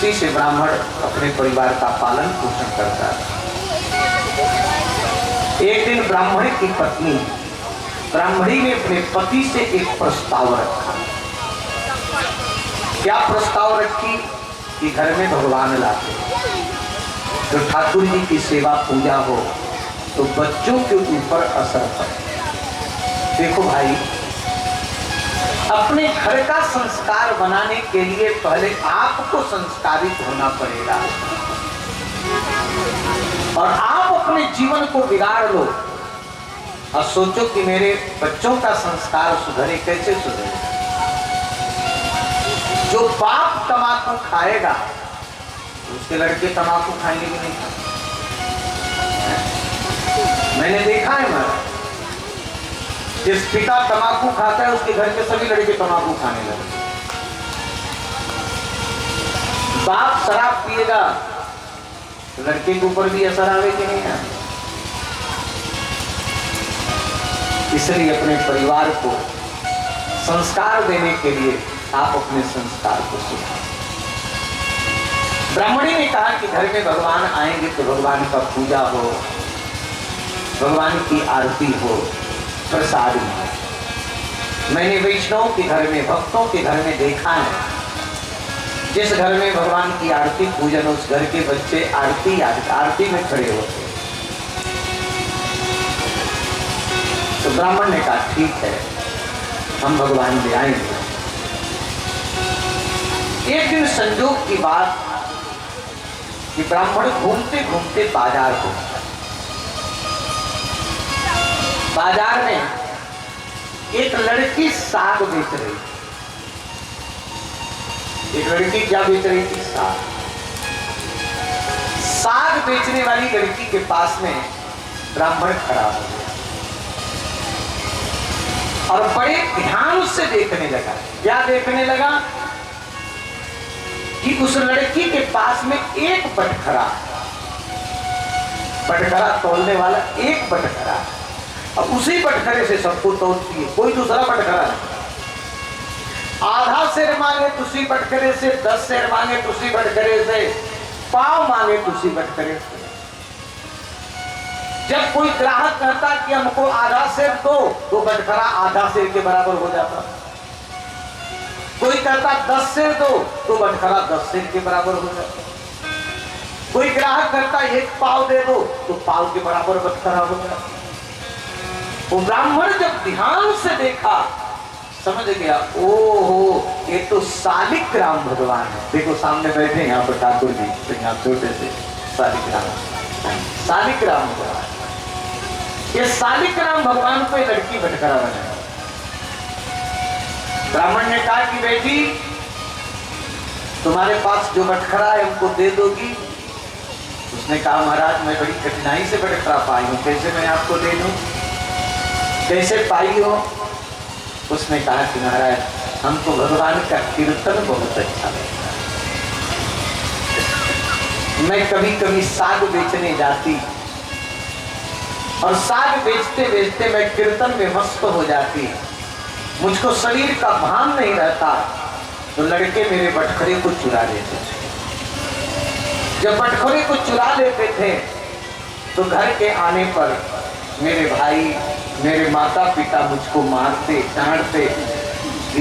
उसी से ब्राह्मण अपने परिवार का पालन पोषण करता है। एक दिन ब्राह्मण की पत्नी ब्राह्मणी ने अपने पति से एक प्रस्ताव रखा। क्या प्रस्ताव रखी कि घर में भगवान लाते, तो ठाकुर जी की सेवा पूजा हो तो बच्चों के ऊपर असर पड़े। देखो भाई, अपने घर का संस्कार बनाने के लिए पहले आपको संस्कारित होना पड़ेगा, और आप अपने जीवन को बिगाड़ लो और सोचो कि मेरे बच्चों का संस्कार सुधरे। कैसे सुधरे? जो बाप तम्बाकू खाएगा उसके लड़के तम्बाकू खाएंगे कि नहीं खाएंगे? मैंने देखा है महाराज, जिस पिता तम्बाकू खाता है उसके घर के सभी लड़के तम्बाकू खाने लगे। बाप शराब पिएगा तो लड़के के ऊपर भी असर आवे कि नहीं आवे? इसलिए अपने परिवार को संस्कार देने के लिए आप अपने संस्कार को सुधारें। ब्राह्मणी ने कहा कि घर में भगवान आएंगे तो भगवान का पूजा हो, भगवान की आरती हो, प्रसाद हो। मैंने वैष्णव के घर में, भक्तों के घर में देखा है, जिस घर में भगवान की आरती पूजन, उस घर के बच्चे आरती में खड़े होते। तो ब्राह्मण ने कहा ठीक है, हम भगवान ले आएंगे। एक दिन संजोग की बात कि ब्राह्मण घूमते घूमते बाजार पहुंचा। बाजार में एक लड़की साग बेच रही। एक लड़की क्या बेच रही थी? साग। साग बेचने वाली लड़की के पास में ब्राह्मण खड़ा हो गया और बड़े ध्यान से देखने लगा। क्या देखने लगा? कि उस लड़की के पास में एक बटखरा तोलने वाला एक बटखरा, अब उसी बटखरे से सबको तोलती है, कोई दूसरा बटखरा नहीं। आधा सेर मांगे तो उसी बटखरे से, 10 सेर मांगे तो उसी बटखरे से, पाव मांगे तो उसी बटखरे से। जब कोई ग्राहक कहता कि हमको आधा सेर दो, तो बटखरा आधा सेर के बराबर हो जाता। कोई कहता 10 सेर दो, तो बटखरा 10 सेर के बराबर हो जाता। कोई ग्राहक कहता एक पाव दे दो, तो पाव के बराबर बटखरा हो जाता। वो ब्राह्मण जब ध्यान से देखा, समझ गया, ओहो ये तो शालिग्राम भगवान है। देखो सामने बैठे यहाँ पर ठाकुर जी, तो यहाँ छोटे से शालिग्राम भगवान। ये शालिग्राम भगवान को लड़की बटखरा बनाया। ब्राह्मण ने कहा कि बेटी, तुम्हारे पास जो बटखरा है हमको दे दोगी? उसने कहा महाराज मैं बड़ी कठिनाई से बटखरा पाई हूँ, कैसे मैं आपको दे दूं? कैसे पाई हो? उसने कहा कि महाराज हमको भगवान का कीर्तन बहुत अच्छा लगता है। मैं कभी कभी साग बेचने जाती और साग बेचते बेचते मैं कीर्तन में मस्त हो जाती, मुझको शरीर का भान नहीं रहता, तो लड़के मेरे बटखरे को चुरा लेते थे। जब बटखरे को चुरा लेते थे तो घर के आने पर मेरे भाई, मेरे माता पिता मुझको मारते, डांटते,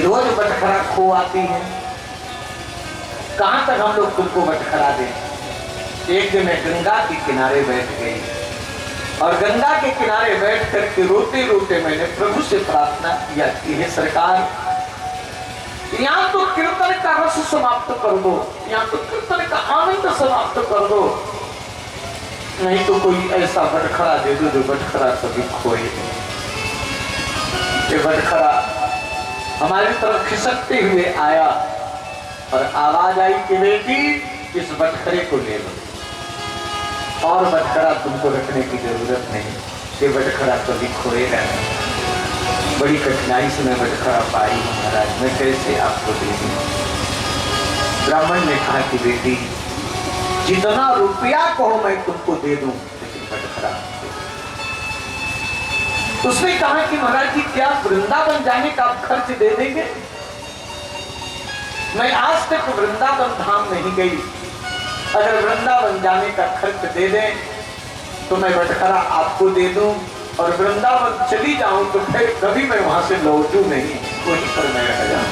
रोज बटखरा खो आती है, कहां तक हम लोग तुमको बटखरा दें? एक दिन मैं गंगा के किनारे बैठ गई और गंगा के किनारे बैठ करके रोते रोते मैंने प्रभु से प्रार्थना किया कि हे सरकार, यहाँ तो कीर्तन का रस समाप्त कर दो, यहाँ तो कीर्तन का आनंद समाप्त कर दो, नहीं तो कोई ऐसा बटखरा दे दो जो बटखरा कभी खोए नहीं। ये बटखरा हमारी तरफ खिसकते हुए आया और आवाज आई कि बेटी इस बटखरे को ले लो, और बटखरा तुमको रखने की जरूरत नहीं, ये बटखरा कभी खोएगा नहीं। बड़ी कठिनाई से मैं बटखरा पाई हूँ महाराज, मैं कैसे आपको दे दूं? ब्राह्मण ने कहा कि बेटी जितना रुपया कहो मैं तुमको दे दूं, लेकिन बटखरा। उसने कहा कि महाराज जी क्या वृंदावन जाने का आप खर्च दे देंगे? मैं आज तक वृंदावन धाम नहीं गई, अगर वृंदावन जाने का खर्च दे दें तो मैं बटखरा आपको दे दूं, और वृंदावन चली जाऊं तो फिर कभी मैं वहां से लौटूं नहीं, वहीं पर मैं रह जाऊं।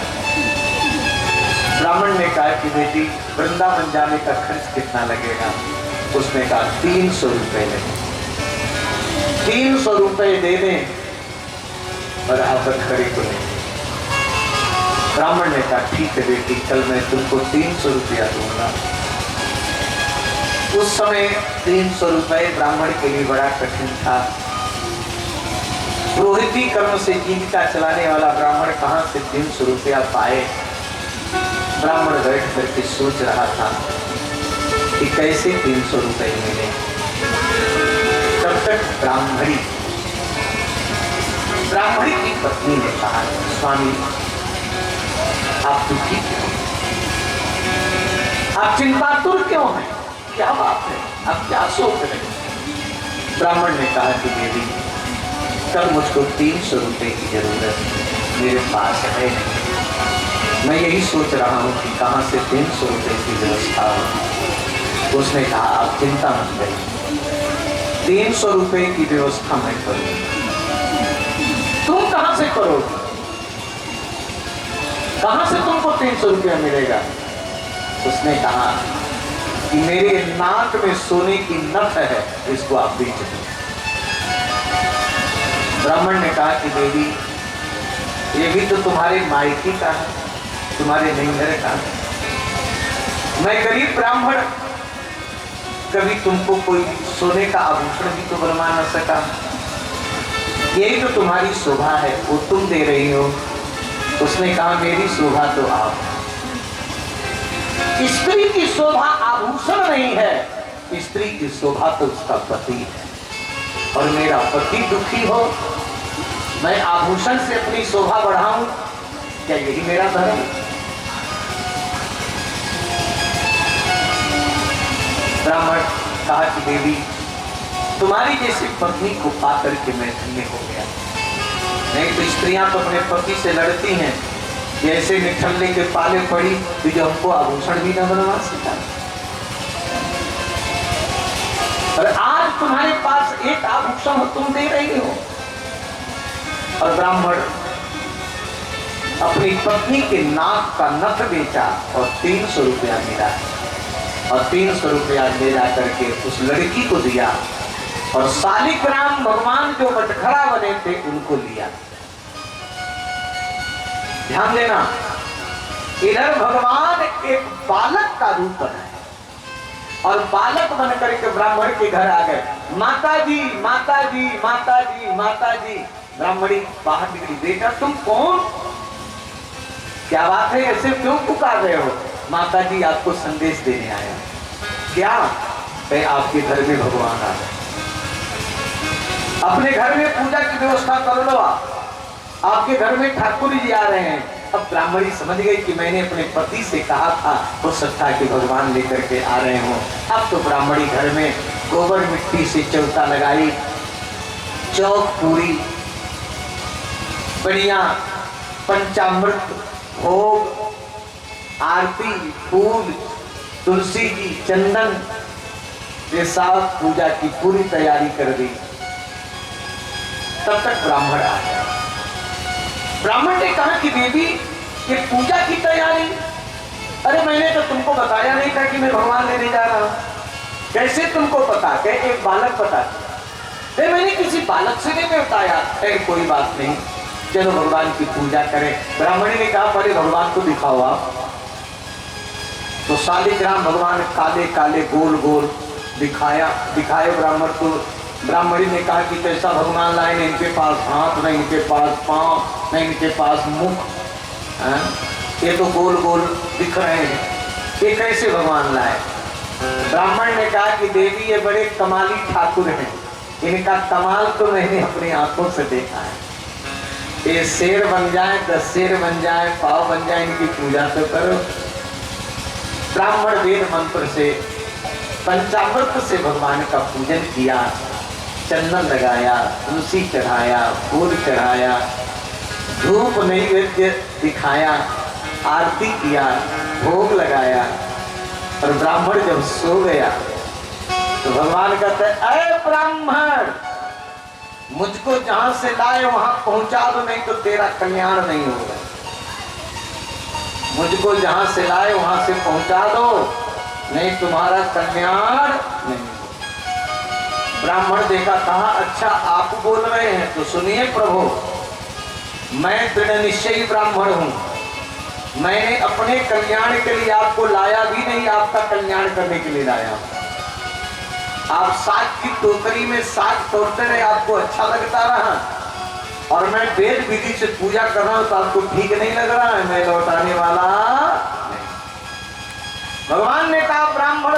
ब्राह्मण ने कहा कि बेटी वृंदावन जाने का खर्च कितना लगेगा? उसने कहा 300 रुपए लगे। 300 रुपए दे दें और आप बटखरे को नहीं। ब्राह्मण ने कहा ठीक है बेटी, कल मैं तुमको 300 रुपया दूंगा। उस समय 300 रुपए ब्राह्मण के लिए बड़ा कठिन था। पुरोहिती कर्म से जीविका चलाने वाला ब्राह्मण कहां से 300 रुपया पाए? ब्राह्मण बैठ करके सोच रहा था कि कैसे 300 रुपए मिले। तब तक ब्राह्मणी की पत्नी ने कहा, स्वामी आप दुखी क्यों, आप चिंतातुर क्यों हैं, क्या बात है, आप क्या सोच रहे हैं? ब्राह्मण ने कहा कि देवी कल मुझको 300 रुपए की जरूरत मेरे पास है नहीं, मैं यही सोच रहा हूं कि कहां से 300 रुपए की व्यवस्था हो। उसने कहा आप चिंता मत करिए, 300 रुपए की व्यवस्था मैं करूंगा। तुम कहां से करोगे, कहां से तुमको 300 रुपया मिलेगा? उसने कहा कि मेरे नाक में सोने की नथ है, इसको आप बेच दो। ब्राह्मण ने कहा कि देवी ये भी तो तुम्हारे मायके का है, तुम्हारे नैहर का। मैं गरीब ब्राह्मण, कभी तुमको कोई सोने का आभूषण भी तो बनवा न सका, यही तो तुम्हारी शोभा है, वो तुम दे रही हो। उसने कहा मेरी शोभा तो आप, स्त्री की शोभा आभूषण नहीं है, स्त्री की शोभा तो उसका पति है, और मेरा पति दुखी हो, मैं आभूषण से अपनी शोभा बढ़ाऊं, क्या यही मेरा धर्म? ब्राह्मण कहा कि देवी तुम्हारी जैसी पत्नी को पाकर के मैं धन्य हो गया। नहीं तो स्त्रियां तो अपने पति से लड़ती हैं, ऐसे निठल्ले के पाले पड़ी तो जो हमको आभूषण भी न बनवा सका। और आज तुम्हारे पास एक आभूषण हो, तुम दे रही हो। और ब्राह्मण अपनी पत्नी के नाक का नथ बेचा और 300 रुपया मिला, और 300 रुपया ले जा करके उस लड़की को दिया, और शालिग्राम भगवान जो बटखरा बने थे उनको लिया। ध्यान देना, इधर भगवान एक बालक का रूप बनाए और बालक बन करके ब्राह्मण के घर आ गए। माता जी माता जी माता जी माता जी। ब्राह्मणी बाहर निकली, बेटा तुम कौन, क्या बात है, ऐसे क्यों पुकार रहे हो? माता जी आपको संदेश देने आया। क्या? आपके घर में भगवान आ गए, अपने घर में पूजा की व्यवस्था कर लो, आपके घर में ठाकुर जी आ रहे हैं। अब ब्राह्मणी समझ गई कि मैंने अपने पति से कहा था वो सत्ता के भगवान लेकर के आ रहे हो। अब तो ब्राह्मणी घर में गोबर मिट्टी से चौथा लगाई, चौक पूरी बढ़िया, पंचामृत भोग, आरती, फूल, तुलसी की, चंदन, ये सब पूजा की पूरी तैयारी कर दी। तब तक ब्राह्मण आ गया। ब्राह्मण ने कहा कि देवी ये पूजा की तैयारी, अरे मैंने तो तुमको बताया नहीं था कि मैं भगवान लेने जा रहा हूं, कैसे तुमको पता? कहे एक बालक पता, मैंने किसी बालक से नहीं बताया। कोई बात नहीं, चलो भगवान की पूजा करें। ब्राह्मणी ने कहा पहले भगवान को दिखाओ आप। तो शालिग्राम भगवान काले काले गोल गोल दिखाए ब्राह्मण को। ब्राह्मणी ने कहा कि कैसा भगवान लाए, नहीं इनके पास हाथ, नहीं इनके पास पांव, नहीं इनके पास मुख, ये तो गोल गोल दिख रहे हैं, ये कैसे भगवान लाए? ब्राह्मण ने कहा कि देवी ये बड़े कमाली ठाकुर हैं, इनका कमाल तो मैंने अपनी आंखों से देखा है। ये शेर बन जाए, 10 शेर बन जाए, पाव बन जाए, इनकी पूजा तो करो। ब्राह्मण वेद मंत्र से, पंचामृत से भगवान का पूजन किया, चंदन लगाया, तुलसी चढ़ाया, फूल चढ़ाया, धूप नैवेद्य दिखाया, आरती किया, भोग लगाया और ब्राह्मण जब सो गया तो भगवान कहते अरे ब्राह्मण, मुझको जहां से लाए वहां पहुंचा दो, नहीं तो तेरा कल्याण नहीं होगा। मुझको जहां से लाए वहां से पहुंचा दो, नहीं तुम्हारा कल्याण नहीं होगा। ब्राह्मण देखा, कहा अच्छा आप बोल रहे हैं तो सुनिए प्रभु, मैं दृढ़ निश्चयी ब्राह्मण हूं, मैंने अपने कल्याण के लिए आपको लाया भी नहीं, आपका कल्याण करने के लिए लाया। आप साग की टोकरी में साग तोड़ते रहे, आपको अच्छा लगता रहा, और मैं वेद विधि से पूजा कर रहा हूं तो आपको ठीक नहीं लग रहा है, मैं लौटाने वाला नहीं। भगवान ने कहा ब्राह्मण